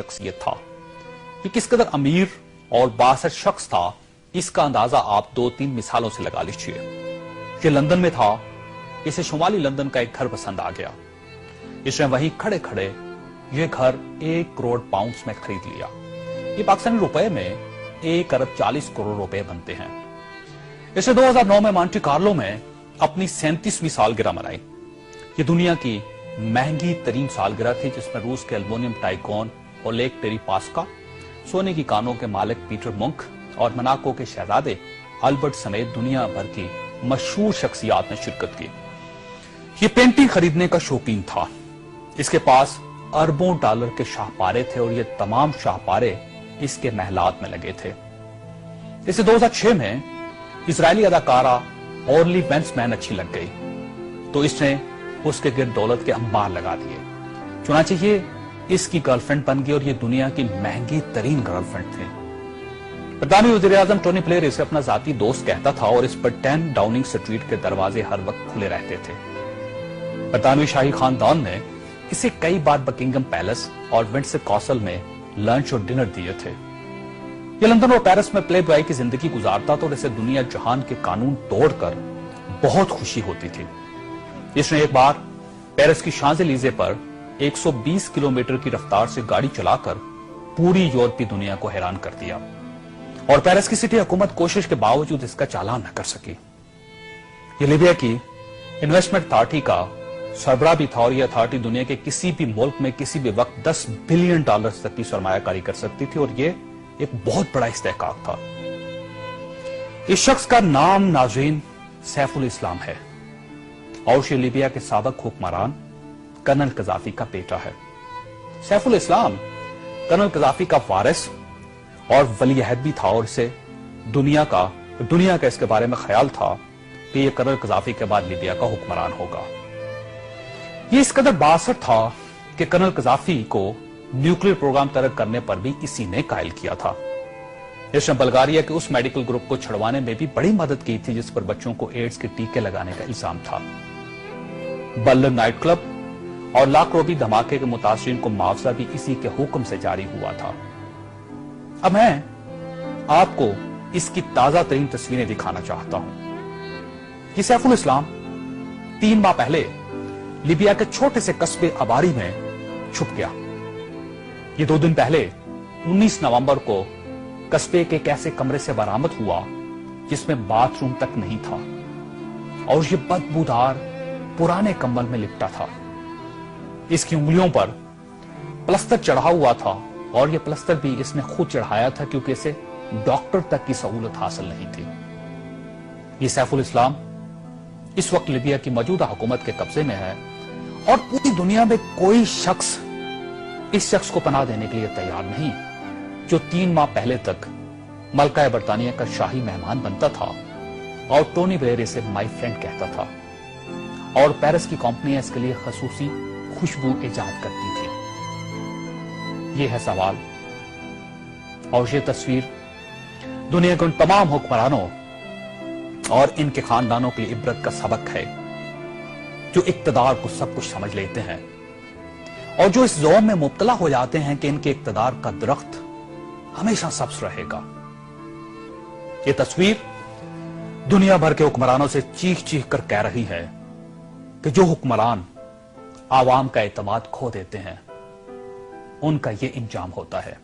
शख्सियत था। ये किस कदर अमीर और बासर शख्स था, इसका अंदाजा आप 2-3 मिसालों से लगा लीजिए। ये लंदन में था, इसे शुमाली लंदन का एक घर पसंद आ गया। इसने वहीं खड़े खड़े ये घर 1 करोड़ पाउंड्स में खरीद लिया। ये पाकिस्तानी रुपए में 1 अरब 40 करोड़ रुपए बनते हैं। इसने 2009 में मॉन्टे कार्लो में अपनी 37वीं सालगिरह मनाई। ये दुनिया की महंगी तरीन सालगिरह थी, जिसमें रूस के एल्युमिनियम टाइकॉन ओलेग टेरिपास्का, सोने की कानों के मालिक पीटर मुंक और मोनाको के शहजादे अल्बर्ट समेत दुनिया भर की मशहूर शख्सियात ने शिरकत की। ये पेंटिंग खरीदने का शौकीन था। इसके पास अरबों डॉलर के शाहपारे थे और ये तमाम शाहपारे इसके महलात में लगे थे। इसे 2006 में इजरायली अदाकारा ऑर्ली वेंसमैन अच्छी लग गई, तो इसने उसके गिर्द दौलत के अंबार लगा दिए। चुनांचे ये इसकी गर्लफ्रेंड बन गई और ये दुनिया की महंगी तरीन गर्लफ्रेंड थी। बरतानवी वज़ीर-ए-आज़म टोनी ब्लेयर इसे अपना जाती दोस्त कहता था और इस पर 10 डाउनिंग स्ट्रीट के दरवाजे हर वक्त खुले रहते थे। बरतानवी शाही खानदान ने इसे कई बार बकिंगम पैलेस और विंडसर कासल में लंच और डिनर दिए थे। ये लंदन और पेरिस में प्ले बॉय की जिंदगी गुजारता था और इसे दुनिया जहान के कानून तोड़कर बहुत खुशी होती थी। इसने एक बार पेरिस की शांज़-एलीज़े पर 120 किलोमीटर की रफ्तार से गाड़ी चलाकर पूरी यूरोपीय दुनिया को हैरान कर दिया और पेरिस की सिटी हुकूमत कोशिश के बावजूद इसका चालान न कर सकी। ये लीबिया की इन्वेस्टमेंट अथॉरिटी का सरबराह भी था और यह अथॉरिटी दुनिया के किसी भी मुल्क में किसी भी वक्त $10 बिलियन तक की सरमायाकारी कर सकती थी और यह एक बहुत बड़ा इस्तेहकाक था। इस शख्स का नाम नाज़रीन सैफुल इस्लाम है और ये लीबिया के साबिक हुक्मरान कर्नल कज़ाफी का बेटा है। सैफुल इस्लाम कर्नल कज़ाफी का वारिस और वली अहद भी था और इसे दुनिया का इसके बारे में ख्याल था कि यह कर्नल कज़ाफी के बाद लीबिया का हुक्मरान होगा। ये इस कदर बासर था कि कर्नल कज़ाफी को न्यूक्लियर प्रोग्राम तरक करने पर भी इसी ने कायल किया था। इसने बल्गारिया के उस मेडिकल ग्रुप को छुड़वाने में भी बड़ी मदद की थी जिस पर बच्चों को एड्स के टीके लगाने का इल्जाम था। बर्लिन नाइट क्लब और लाकरोबी धमाके के मुतासिरीन को मुआवजा भी इसी के हुक्म से जारी हुआ था। अब मैं आपको इसकी ताजा तरीन तस्वीरें दिखाना चाहता हूं। ये सैफुल इस्लाम 3 माह पहले लीबिया के छोटे से कस्बे अबारी में छुप गया। ये 2 दिन पहले 19 नवंबर को कस्बे के एक ऐसे कमरे से बरामद हुआ जिसमें बाथरूम तक नहीं था और ये बदबूदार पुराने कंबल में लिपटा था। इसकी उंगलियों पर प्लस्तर चढ़ा हुआ था और यह प्लस्तर भी इसने खुद चढ़ाया था क्योंकि इसे डॉक्टर तक की सहूलत हासिल नहीं थी। ये सैफुल इस्लाम इस वक्त लीबिया की मौजूदा हुकूमत के कब्जे में है और पूरी दुनिया में कोई शख्स इस शख्स को पनाह देने के लिए तैयार नहीं जो 3 माह पहले तक मलका बरतानिया का शाही मेहमान बनता था और टोनी ब्लेयर इसे माय फ्रेंड कहता था और पेरिस की कंपनियां इसके लिए खसूसी खुशबू इजाद करती थी। यह है सवाल और यह तस्वीर दुनिया के उन तमाम हुक्मरानों और इनके खानदानों के लिए इबरत का सबक है जो इक्तदार को सब कुछ समझ लेते हैं और जो इस ज़ौम में मुब्तला हो जाते हैं कि इनके इक्तदार का दरख्त हमेशा सब्ज रहेगा। ये तस्वीर दुनिया भर के हुक्मरानों से चीख चीख कर कह रही है कि जो हुक्मरान आवाम का एतमाद खो देते हैं उनका ये इंजाम होता है।